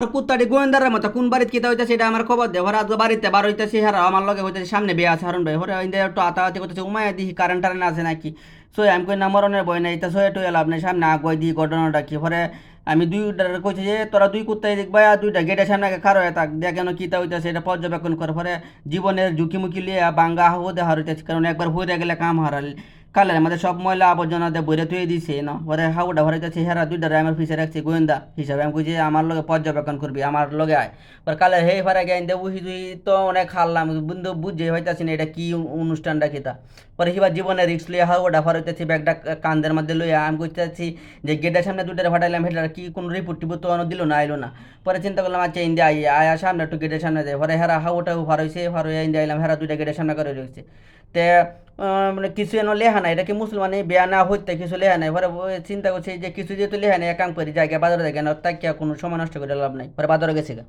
কুত্তাটি গোয়েন্দারের মতো কোন বাড়িতে কিতা হইতেছে এটা আমার খবর দে হরে আজকে বাড়িতে বার হইতেছে হারা আমার লগে হইতেছে সামনে বিয়ে আছে হারুন ভাই হরে ইন্দে একটু আতাহাতি করতেছে উমায় দিহি কারেন্ট টারেন্ট আছে নাকি আমি কই না মরণের বই নাই তা সোয়ে টুয়ে লাভ নেই সামনে আগুয়াই দিই ঘটনাটা কি হরে আমি দুইটার কইছি যে তোরা দুই কুত্তাই দেখবা আর দুইটা গেটের সামনে খারো হয়ে থাক দেখ কেন কিতা হইতেছে এটা পর্যবেক্ষণ করে পরে জীবনের ঝুঁকিমুখি লিয়ে বাঙ্গা হো দেহার হইতেছে কারণ একবার হয়ে গেলে কাম হারাল কালের আমাদের সব ময়লা আবর্জনা দিয়ে বইরে তুই দিছে না পরে হাউডা ভরাইতেছে হেরা দুইটা আমার পিছিয়ে রাখছে গোয়েন্দা হিসাবে আমি কইছি আমার লগে পর্যবেক্ষণ করবি আমার লগে আয় পরে কালে হে ফারা জ্ঞান দে বুঝি তুই তো অনেক হারলাম বন্ধু বুঝে হইতাছি না এটা কি অনুষ্ঠানটা কিতা পরে হিবার জীবনে রিক্স লইয়া হাউডা ভরাইতেছি ব্যাগটা কান্দের মধ্যে লইয়া আমি কইতেছি যে গেটের সামনে দুইটারে ফাটাইলাম হেটার কি কোনো রিপোর্ট টিপোর্ট তো দিল না আইলো না পরে চিন্তা করলাম আচ্ছা ইন্ডিয়া আয়া সামনে একটু গেটের সামনে দেয় পরে হেরা হাউটাও ফার হয়েছে ফার হইয়া ইন্ডিয়া আইলাম হেরা দুইটা গেটের সামনে করে রয়েছে তে মানে কিছু এনে লেহা নাই এটা কি মুসলমানে বেয়া না হইতে কিছু লেহা নাই পরে চিন্তা করছে যে কিছু যেহেতু লেহা নাই এক কাম করি জায়গা বাজারে জায়গা না তাই কোনো সময় নষ্ট করে লাভ নাই পরে বাজারে গেছে গা